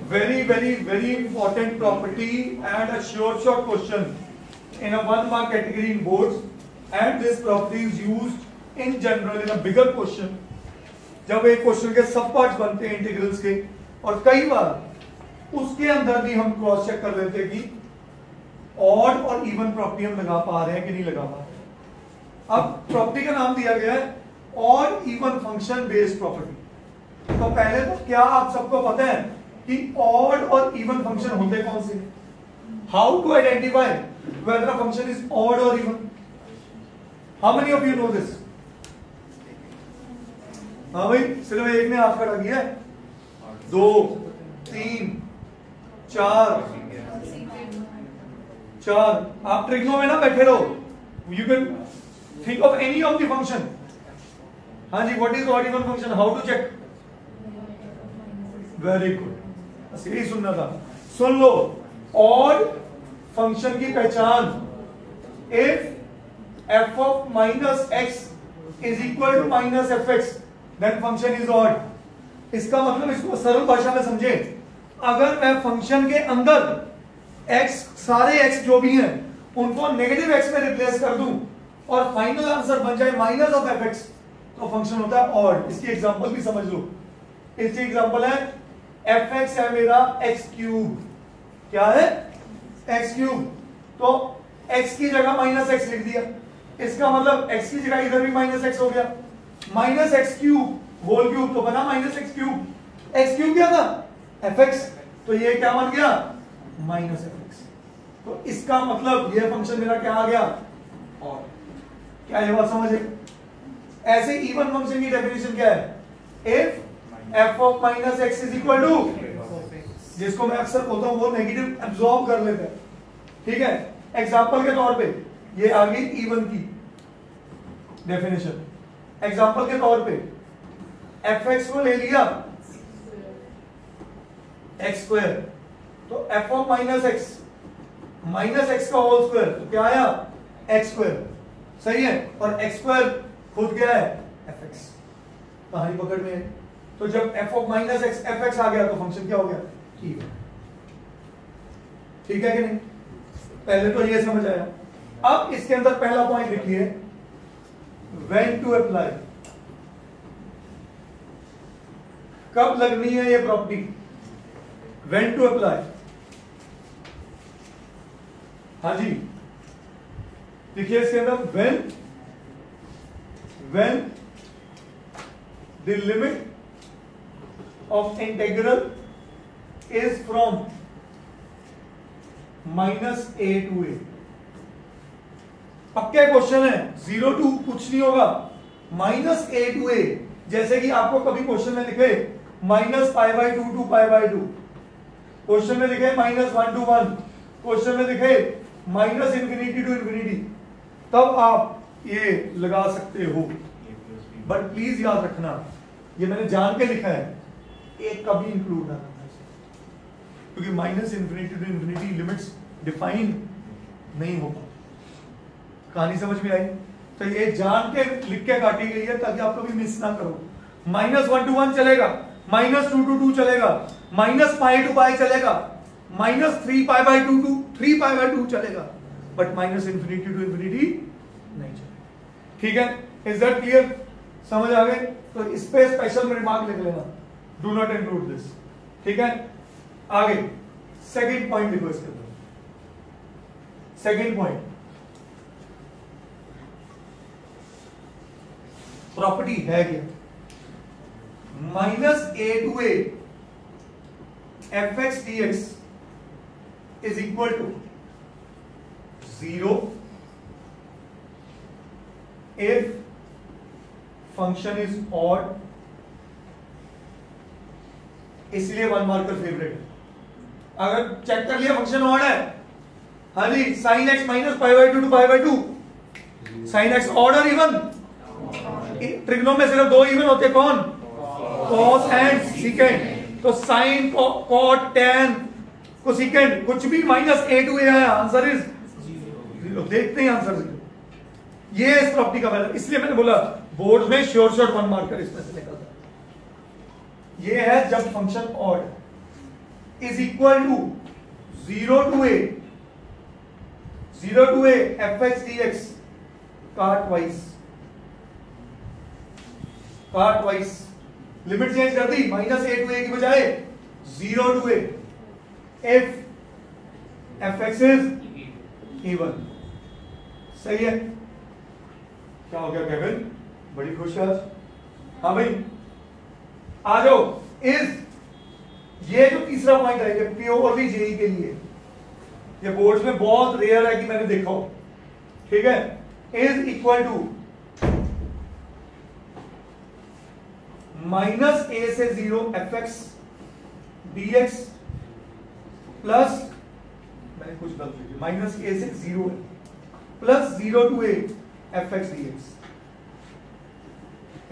very important property and a sure shot question in a 1 mark category in boards, and this property is used in general in a bigger question. जब एक question के सब parts बनते हैं integrals के, और कई बार उसके अंदर भी हम क्रॉस चेक कर लेते हैं कि ऑड और इवन प्रॉपर्टी हम लगा पा रहे हैं कि नहीं लगा पा रहे हैं। अब प्रॉपर्टी का नाम दिया गया है odd even function based property. तो पहले तो क्या आप सबको पता है कि ऑड और इवन फंक्शन होते कौन से? How to identify whether a function is odd और even? How many of you know this? हाँ भाई, सिर्फ एक ने हाथ खड़ा किया है। 2 3 4 4। आप ट्रिग्नो में ना बैठे रहो, you can think of any of the function. हाँ जी, what is odd even function? How to check? Very good, बस यही सुनना था। सुन लो, ऑड फंक्शन की पहचान, if f of minus x is equal to minus fx then function is odd। इसका मतलब, इसको सरल भाषा में समझे, अगर मैं फंक्शन के अंदर x, सारे x जो भी हैं उनको नेगेटिव x में रिप्लेस कर दूं और फाइनल आंसर बन जाए माइनस ऑफ fx, तो फंक्शन होता है ऑड। इसकी एग्जांपल भी समझ लो। इसकी एग्जांपल है fx है मेरा x क्यूब। क्या है? x cube. तो x की जगह माइनस x लिख दिया, इसका मतलब x की जगह इधर भी माइनस x हो गया। Minus x cube whole cube तो बना minus x cube. X cube क्या था? fx। तो ये क्या बन गया? Minus fx। तो इसका मतलब ये फंक्शन मेरा क्या आ गया? और क्या ये बात समझे? ऐसे इवन फंक्शन की डेफिनेशन क्या है? If f of minus x is equal to, जिसको मैं अक्सर बोलता हूं वो नेगेटिव एब्सॉर्ब कर लेता है, ठीक है। एग्जांपल के तौर पे ये आ गई इवन की डेफिनेशन। एग्जांपल के तौर पे fx को ले लिया x स्क्वायर, तो f ऑफ माइनस एक्स का होल स्क्वायर, तो क्या आया? x square. सही है। और x स्क्वायर खुद क्या है? fx। कहानी पकड़ में है। तो जब f of minus x fx आ गया तो फंक्शन क्या हो गया? इवन। ठीक है कि नहीं? पहले तो ये समझ आया। अब इसके अंदर पहला पॉइंट लिखिए, व्हेन टू अप्लाई। कब लगनी है ये प्रॉपर्टी? When to apply. हाँ जी, देखिए इसके अंदर when the limit of integral is from minus a to a। पक्के क्वेश्चन है, 0 टू कुछ नहीं होगा, माइनस a टू a। जैसे कि आपको कभी क्वेश्चन में लिखे माइनस π/2 टू π/2, क्वेश्चन में लिखे माइनस 1 टू 1, क्वेश्चन में लिखे माइनस इंफिनिटी टू इंफिनिटी, तब आप ये लगा सकते हो। बट प्लीज याद रखना, ये मैंने जान के लिखा है, एक कभी इंक्लूड ना करना, क्योंकि minus infinity to infinity limits define नहीं हो पाती। कहानी समझ में आई? तो ये जान के लिख के काटी गई है ताकि आप कभी मिस ना करो। माइनस 1 टू 1 चलेगा, माइनस 2 टू 2 चलेगा, माइनस π टू π चलेगा, माइनस 3π/2 टू 3π/2 चलेगा, but minus infinity to infinity नहीं चलेगा। ठीक है? Is that clear? समझ आ गए? तो इस पे स्पेशल रिमार्क लिख लेना, डू नॉट इंक्लूड दिस। ठीक है? आगे सेकंड पॉइंट लिखो इसके अंदर। सेकंड पॉइंट, प्रॉपर्टी है क्या? Minus a to a fx dx is equal to 0 if function is odd। इसलिए 1 मार्कर फेवरेट है। अगर चेक कर लिया फंक्शन ऑड है, हाँ जी, sin x minus π/2 to π/2, sin x odd और इवन? ट्रिग्नो में सिर्फ 2 इवन होते, कौन? cos and secant। तो sin, cot, tan, कोसेकेंट, कुछ भी माइनस a टू a आया, आंसर इज 0। देखते हैं आंसर 0। ये इस प्रॉपर्टी का वैल्यू, इसलिए मैंने बोला बोर्ड में श्योर शॉट 1 मार्कर इसमें से निकलता है। ये है जब function odd. Is equal to 0 to a fx dx का ट्वाइस लिमिट चेंज कर दी, -a to a की बजाय 0 to a if fx is even। सही है? क्या हो गया केविन, बड़ी खुश है आज? हाँ भाई आ जाओ। इज ये जो तीसरा पॉइंट है ये प्योरली जेई के लिए, ये बोर्ड्स में बहुत रेयर है कि मैंने देखा हो, ठीक है। इज इक्वल टू -a से 0 fx dx प्लस, मैंने कुछ गलत लिखी, -a से 0 है plus 0 to a fx dx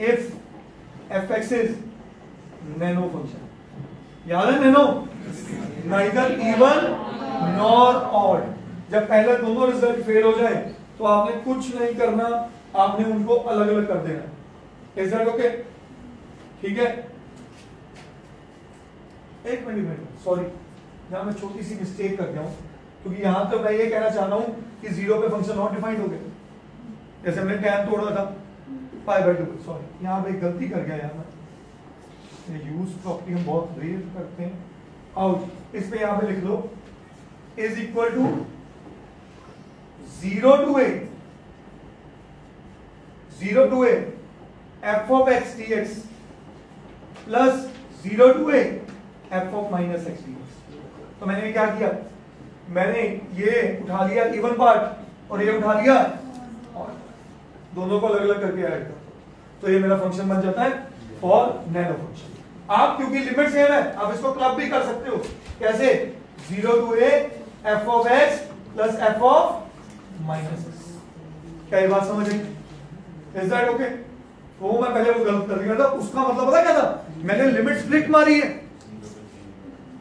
if fx is nano function. याद है nano? Neither even nor odd. जब पहले दोनों रिजल्ट फेल हो जाए तो आपने कुछ नहीं करना, आपने उनको अलग अलग कर देना। Is that okay? ठीक है। एक मिनट सॉरी, यहां मैं छोटी सी मिस्टेक कर गया हूं, क्योंकि यहां तो मैं ये कहना चाह रहा हूं कि 0 पे फंक्शन नॉट डिफाइंड हो गया, जैसे मैंने टैन तोड़ा था π/2। सॉरी, यहां पे गलती कर गया यार, मैं यूज प्रॉपर्टी हम बहुत रेयर करते हैं। आउट, इस पे यहां पे लिख लो is equal to 0 to a f of x dx plus 0 to a f of minus x dx। तो मैंने क्या किया, मैंने ये उठा लिया इवन पार्ट और ये उठा लिया और दोनों को अलग अलग करके ऐड कर, तो ये मेरा फंक्शन बन जाता है फॉर नैनो फंक्शन। आप क्योंकि लिमिट सेम है, आप इसको क्लब भी कर सकते हो। कैसे? 0 to a f of x plus f of minus x। क्या ये बात समझ आई? Is that okay? वो मैं पहले वो गलत कर दिया था, उसका मतलब पता क्या था, मैंने लिमिट स्प्लिट मारी है।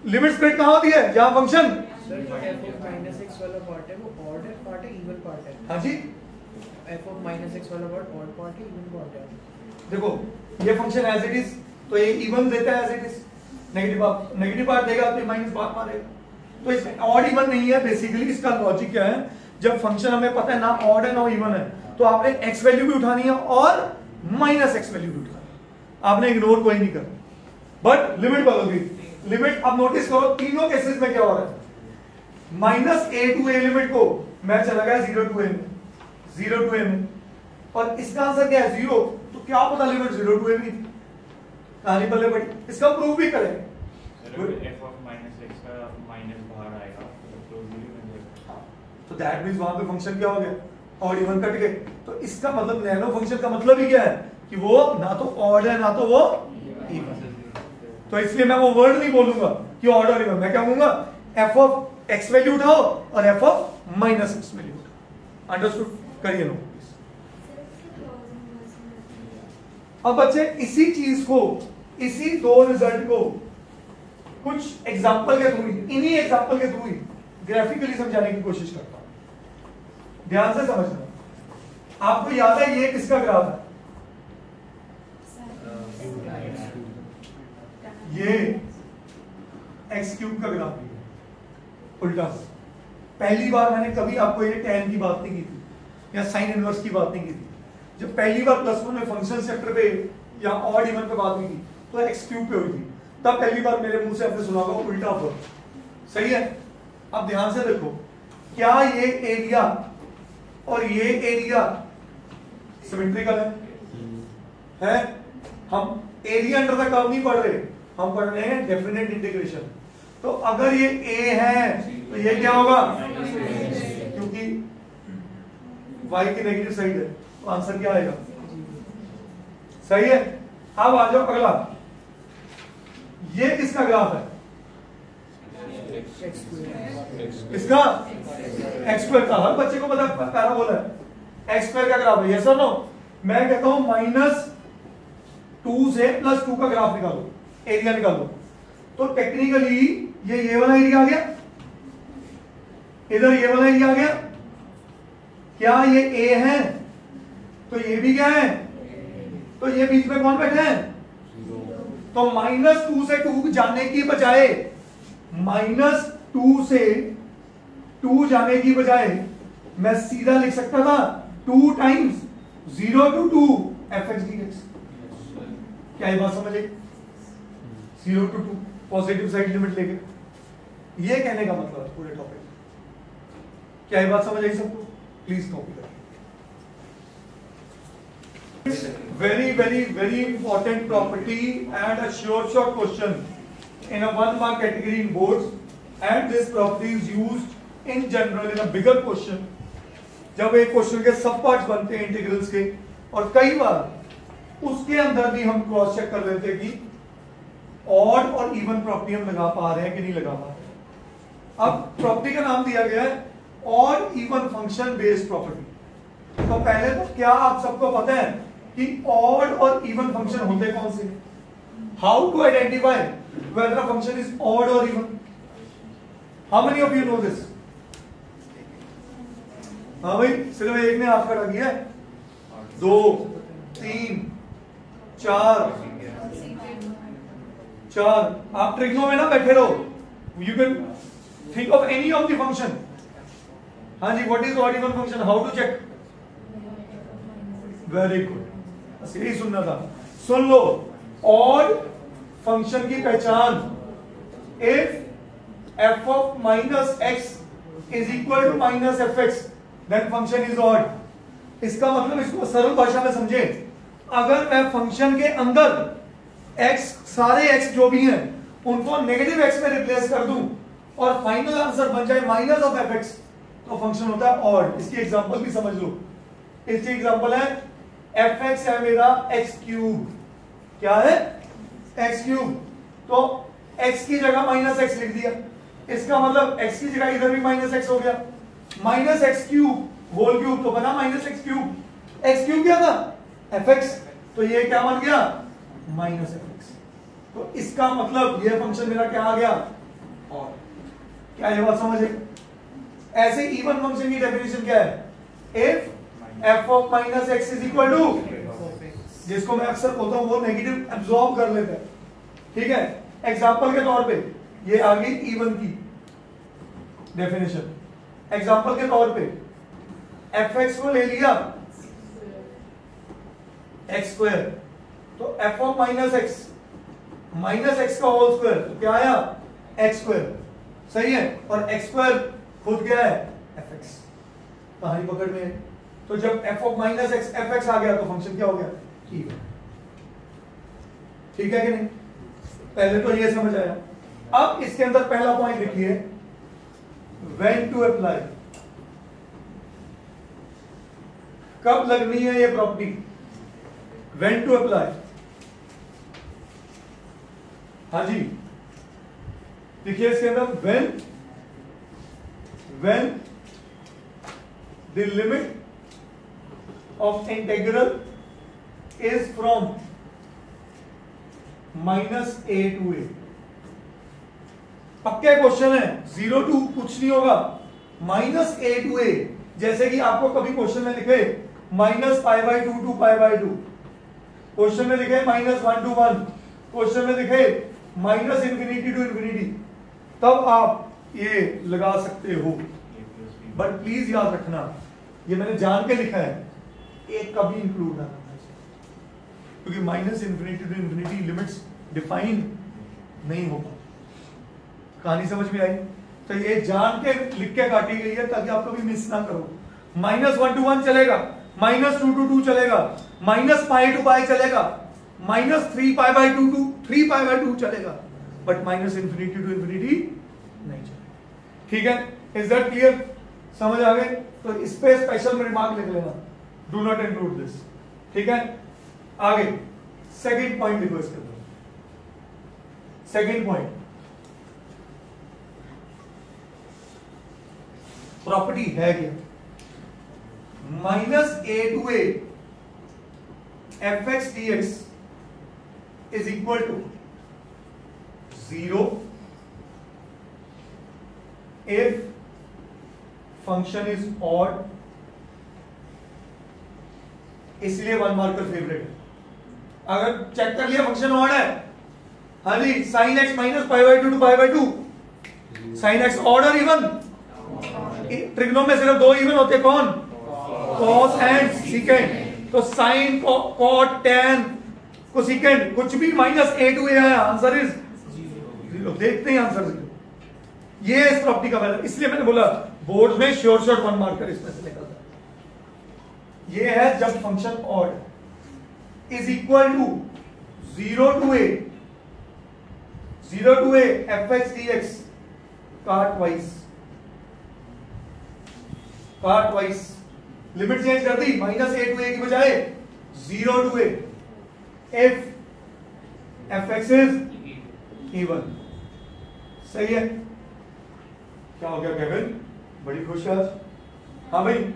लिमिट स्प्लिट कहां होती है? जहां function f of minus x वाला पार्ट है वो ऑड पार्ट है, इवन पार्ट है। हाँ जी, f of minus x वाला पार्ट ऑड पार्ट है, इवन पार्ट है। देखो ये फंक्शन एज इट इज, तो ये इवन देता है as it is, negative part देगा तो माइनस पार्ट मारेगा, तो इसमें ऑड इवन नहीं है। बेसिकली इसका लॉजिक क्या है, जब फंक्शन हमें पता है ना ऑड है ना इवन है, तो आपने x वैल्यू भी उठानी है और माइनस x वैल्यू भी उठानी है, आपने इग्नोर कोई नहीं करना। बट लिमिट बदल गई। लिमिट अब नोटिस करो तीनों केसेस में क्या हो रहा है, -a to a लिमिट को मैं चला गया 0 to a में, 0 to a में, और इसका आंसर क्या है 0। तो क्या पता लिमिट 0 to a भी कहानी पल्ले पड़ी, इसका प्रूफ भी करें। f of minus x का माइनस बाहर आएगा तो 0 में जाएगा, तो दैट मींस वहां पे फंक्शन क्या हो गया, ऑड इवन कट गए। तो इसका मतलब नैनो फंक्शन का मतलब ही क्या है कि वो ना तो ऑड है ना तो वो इवन। तो इसलिए मैं वो वर्ड नहीं बोलूंगा कि ऑड और इवन, मैं क्या कहूंगा f ऑफ x वैल्यू उठाओ और f of minus x value उठाओ। अंडरस्टूड? करिए नो। अब बच्चे इसी चीज को, इसी दो रिजल्ट को कुछ एग्जांपल के थ्रू, इन्हीं एग्जांपल के थ्रू ग्राफिकली समझाने की कोशिश करता हूं। ध्यान से समझना। आपको याद है ये किसका ग्राफ है? ये x क्यूब का ग्राफ है, उल्टा। पहली बार मैंने कभी आपको ये tan की बात नहीं की थी या साइन इनवर्स की बात नहीं की थी। जब पहली बार +1 में फंक्शन चैप्टर पे या ऑड इवन पे बात हुई थी तो x क्यूब पे हुई थी, तब पहली बार मेरे मुंह से आपने सुना होगा उल्टा वर्ड। सही है? अब ध्यान से देखो, क्या ये एरिया और ये एरिया सिमेट्रिकल है? हम एरिया अंडर द कर्व नहीं पढ़ रहे, हम पढ़ रहे हैं डेफिनेट इंटीग्रेशन। तो अगर ये a है तो ये क्या होगा, क्योंकि y की नेगेटिव साइड है, तो आंसर क्या आएगा? सही है। अब आ जाओ अगला, ये किसका ग्राफ है? इसका x² का। हर बच्चे को पता पैराबोला है, x² का ग्राफ है। यस और नो? मैं कहता हूं -2 से +2 का ग्राफ निकालो, एरिया निकालो। तो टेक्निकली ये वाला एरिया आ गया, इधर ये वाला एरिया आ गया। क्या ये a है? तो ये भी क्या है? तो ये बीच में कौन बैठे हैं? तो -2 से 2 जाने की बजाय -2 से 2 जाने की बजाय मैं सीधा लिख सकता था 2 टाइम्स 0 to 2 fx dx। क्या ये बात समझ आई? 0 to 2 पॉजिटिव साइड लिमिट लेके। ये कहने का मतलब है पूरे टॉपिक। क्या ये बात समझ आई सबको? प्लीज कॉपी करिए। very important property and a short question in a 1 mark category in boards, and this property is used in general in a bigger question जब एक क्वेश्चन के सब पार्ट्स बनते हैं इंटीग्रल्स के, और कई बार उसके अंदर भी हम क्रॉस चेक कर लेते हैं कि ऑड और इवन प्रॉपर्टी हम लगा पा रहे हैं कि नहीं लगा पा रहे हैं। अब प्रॉपर्टी का नाम दिया गया है odd even function based property. तो पहले तो क्या आप सबको पता है कि ऑड और इवन फंक्शन होते कौन से? How to identify whether a function is odd और even? How many of you know this? हाँ भाई, सिर्फ एक ने हाथ खड़ा किया है। 2 3 4 आप ट्रिग्नो में ना बैठे रहो, you can think of any of the function. हाँ जी, what is odd even function? How to check? Very good, बस यही सुनना था। सुन लो, ऑड फंक्शन की पहचान, if f of minus x is equal to minus fx then function is odd। इसका मतलब, इसको सरल भाषा में समझे, अगर मैं फंक्शन के अंदर x, सारे x जो भी हैं उनको नेगेटिव x में रिप्लेस कर दूं और फाइनल आंसर बन जाए माइनस ऑफ fx, तो फंक्शन होता है ऑड। इसकी एग्जांपल भी समझ लो। इसकी एग्जांपल है fx है मेरा x क्यूब। क्या है? x cube. तो x की जगह माइनस एक्स लिख दिया, इसका मतलब x की जगह इधर भी माइनस एक्स हो गया। Minus x cube whole cube तो बना minus x cube. X cube क्या था? fx, तो ये क्या बन गया? Minus fx। तो इसका मतलब ये फंक्शन मेरा क्या आ गया? ऑड। क्या ये बात समझ है? ऐसे इवन फंक्शन की डेफिनेशन क्या है? If f of minus x is equal to, जिसको मैं अक्सर बोलता हूं वो नेगेटिव एब्सॉर्ब कर लेते हैं, ठीक है। एग्जांपल के तौर पे ये आ गई इवन की डेफिनेशन। एग्जांपल के तौर पे fx को ले लिया x स्क्वायर, तो f ऑफ माइनस एक्स का होल स्क्वायर, तो क्या आया? x स्क्वायर, सही है। और x स्क्वायर खुद क्या है? fx। कहानी पकड़ में है। तो जब f of minus x fx आ गया तो फंक्शन क्या हो गया? इवन। ठीक है कि नहीं? पहले तो ये समझ आया। अब इसके अंदर पहला पॉइंट लिखिए, व्हेन टू अप्लाई। कब लगनी है ये प्रॉपर्टी? When to apply. हाँ जी, देखिए इसके अंदर when the limit of integral is from -a to a। पक्के क्वेश्चन है, 0 to कुछ नहीं होगा, -a to a। जैसे कि आपको कभी क्वेश्चन में लिखे -π/2 to π/2, क्वेश्चन में लिखे -1 to 1, क्वेश्चन में लिखे -∞ to ∞, तब आप ये लगा सकते हो। बट प्लीज याद रखना, ये मैंने जान के लिखा है, एक कभी इंक्लूड ना करना, क्योंकि -∞ to ∞ लिमिट्स डिफाइन नहीं होगा। कहानी समझ में आई? तो ये जान के लिख के काटी गई है ताकि आप कभी मिस ना करो। -1 to 1 चलेगा, -2 to 2 चलेगा, -π to π चलेगा, -3π/2 to 3π/2 चलेगा, बट -∞ to ∞ नहीं चलेगा। ठीक है? Is that clear? समझ आ गए? तो इस पे स्पेशल रिमार्क लिख लेना, डू नॉट इंक्लूड दिस। ठीक है? आगे सेकंड पॉइंट लिखो इसके अंदर। सेकंड पॉइंट, प्रॉपर्टी है क्या? -a to a fx dx is equal to 0 if function is odd। इसलिए 1 मार्कर फेवरेट है। अगर चेक कर लिया फंक्शन ऑड है, हाँ जी, sin x -π/2 to π/2, sine x order even, trigno में सिर्फ दो इवन होते, कौन? Cos and secant. तो साइन कॉट टैन कोसेकेंड कुछ भी माइनस ए टू ए आया, आंसर इज जीरो। देखते हैं आंसर जीरो। ये इस प्रॉपर्टी का वैल्यू, इसलिए मैंने बोला बोर्ड में श्योर शॉर्ट 1 मार्कर इसमें से निकलता है। ये है जब function odd is equal to 0 to a fx dx का ट्वाइस लिमिट चेंज कर दी, माइनस ए टू ए की बजाय 0 to a if fx is even. सही है? क्या हो गया केविन, बड़ी खुश है आज? हाँ भाई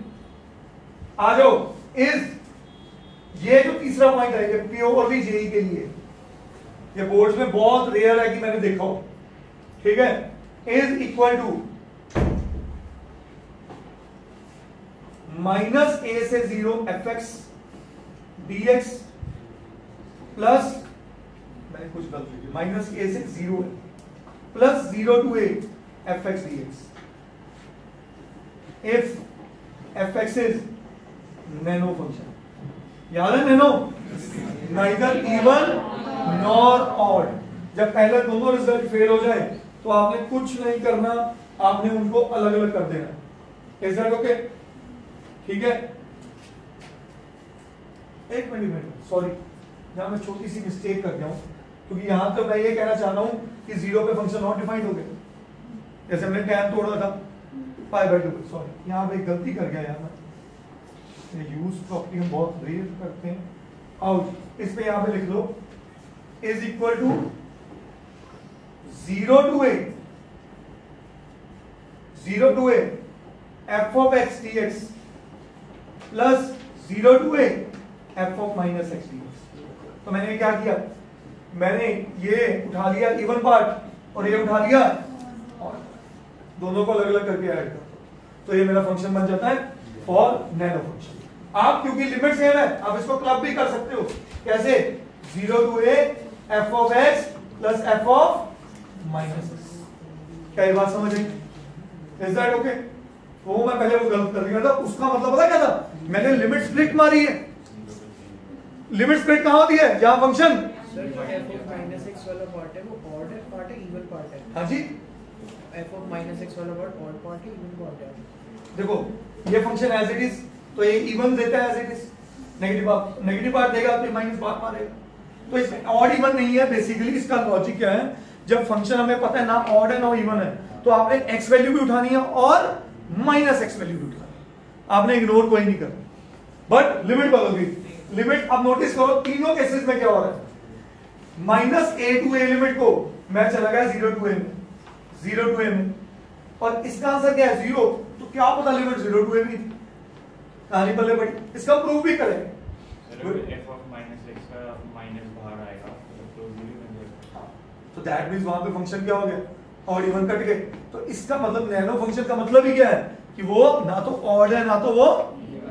आ जाओ। इज ये जो तीसरा पॉइंट है ये प्योरली जेई के लिए, ये बोर्ड्स में बहुत रेयर है कि मैंने देखा हो, ठीक है? इज इक्वल टू माइनस ए से 0 fx dx प्लस, मैंने कुछ गलत लिखी, माइनस ए से 0 है plus 0 to a fx dx if fx is nano function. याद है nano? Neither even nor odd. जब पहले दोनों रिजल्ट फेल हो जाए तो आपने कुछ नहीं करना, आपने उनको अलग अलग कर देना। Is that okay? ठीक है? एक मिनट, सॉरी यहां मैं छोटी सी मिस्टेक कर गया हूं, क्योंकि यहां तो मैं ये कहना चाह रहा हूं कि 0 पे फंक्शन नॉट डिफाइंड हो गया, जैसे हमने टैन तोड़ा था π/2। सॉरी यहां पे गलती कर गया यार, यूज प्रॉपर्टी हम बहुत रेयर करते हैं। आउट इस पे यहां पे लिख लो is equal to 0 to a f of x dx plus 0 to a f of minus x dx। तो मैंने क्या किया, मैंने ये उठा लिया इवन पार्ट और ये उठा लिया और दोनों को अलग अलग करके ऐड कर, तो ये मेरा फंक्शन बन जाता है फॉर नैनो फंक्शन। आप क्योंकि लिमिट सेम है, आप इसको क्लब भी कर सकते हो। कैसे? 0 to a f of x plus f of minus x। क्या ये बात समझ आई? Is that okay? वो मैं पहले वो गलत कर दिया था, उसका मतलब पता क्या था, मैंने लिमिट स्प्लिट मारी है। लिमिट स्प्लिट कहां होती है? जहां फंक्शन सर जो f of minus x वाला पार्ट है वो ऑड पार्ट है, इवन पार्ट है? हाँ जी, f of minus x वाला पार्ट ऑड पार्ट है, इवन पार्ट है? देखो ये फंक्शन एज इट इज, तो ये इवन देता है as it is, negative part देगा तो माइनस पार्ट मारेगा। तो इसमें ऑड इवन नहीं है। बेसिकली इसका लॉजिक क्या है, जब फंक्शन हमें पता है ना ऑड है ना इवन है, तो आपने x वैल्यू भी उठानी है और माइनस x वैल्यू भी उठानी है, आपने इग्नोर कोई नहीं करना। बट लिमिट बदल गई। लिमिट अब नोटिस करो तीनों केसेस में क्या हो रहा है, minus A to A limit को मैं चला गया 0 to a में, 0 to a में, और इसका आंसर क्या है 0। तो क्या पता लिमिट 0 to a भी थी, कहानी पल्ले पड़ी। इसका प्रूफ भी करेंगे। f of minus x का माइनस बाहर आएगा तो 0 बन जाएगा। तो दैट मींस वहां पे फंक्शन क्या हो गया, ऑड इवन कट गए। तो इसका मतलब नैनो फंक्शन का मतलब ही क्या है कि वो ना तो ऑड है ना तो वो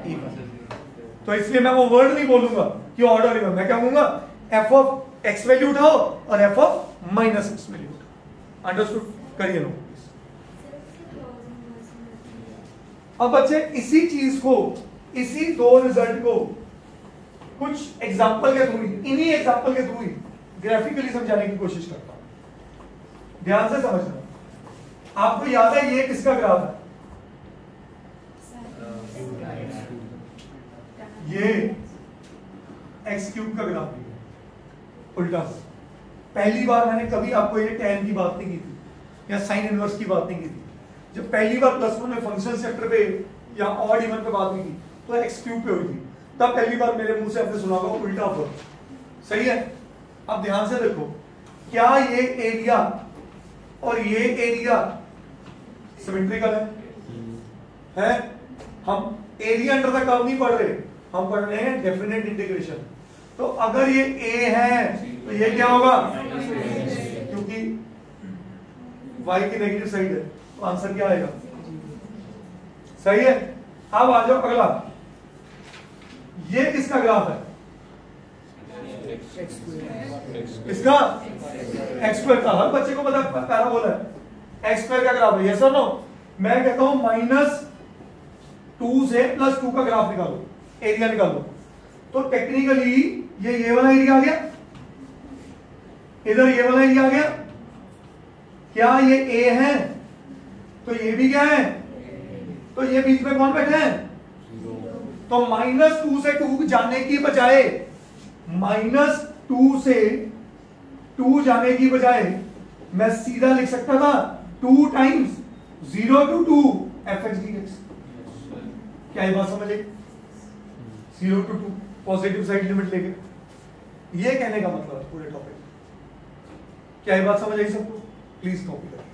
इवन। तो इसलिए मैं वो वर्ड नहीं बोलूंगा कि ऑड और इवन, मैं क्या कहूंगा f ऑफ x वैल्यू उठाओ और f of minus x value उठाओ। अंडरस्टूड? करिए नो। अब बच्चे इसी चीज को, इसी दो रिजल्ट को कुछ एग्जांपल के थ्रू, इन्हीं एग्जांपल के थ्रू ही ग्राफिकली समझाने की कोशिश करता हूं। ध्यान से समझना। आपको याद है ये किसका ग्राफ है? ये एक्स क्यूब का ग्राफ है, उल्टा। पहली बार मैंने कभी आपको ये tan की बात नहीं की थी या साइन इनवर्स की बात नहीं की थी। जब पहली बार +1 में फंक्शन चैप्टर पे या ऑड इवन पे बात हुई थी तो एक्स क्यूब पे हुई थी, तब पहली बार मेरे मुंह से आपने सुना होगा उल्टा वर्ड। सही है? अब ध्यान से देखो, क्या ये एरिया और ये एरिया सिमेट्रिकल है? हम एरिया अंडर द कर्व नहीं पढ़ रहे, हम पढ़ रहे हैं डेफिनेट इंटीग्रेशन। तो अगर ये a है तो ये क्या होगा, क्योंकि y की नेगेटिव साइड है, तो आंसर क्या आएगा? सही है? अब आ जाओ अगला, ये किसका ग्राफ है? इसका x स्क्वायर का। हर बच्चे को पता पैराबोला है, एक्स स्क्वायर का ग्राफ है, यस और नो? मैं कहता हूं -2 से +2 का ग्राफ निकालो, एरिया निकालो, तो टेक्निकली ये वाला एरिया आ गया, इधर ये वाला एरिया आ गया, क्या ये ए है? तो ये भी क्या है? तो ये बीच में कौन बैठे हैं? तो -2 से 2 जाने की बजाय, -2 से 2 जाने की बजाय मैं सीधा लिख सकता था 2 टाइम्स 0 to 2 fx dx। क्या ये बात समझ आई? 0 to 2 पॉजिटिव साइड लिमिट लेके, ये कहने का मतलब पूरे टॉपिक। क्या ये बात समझ आई सबको? प्लीज कॉपी करें।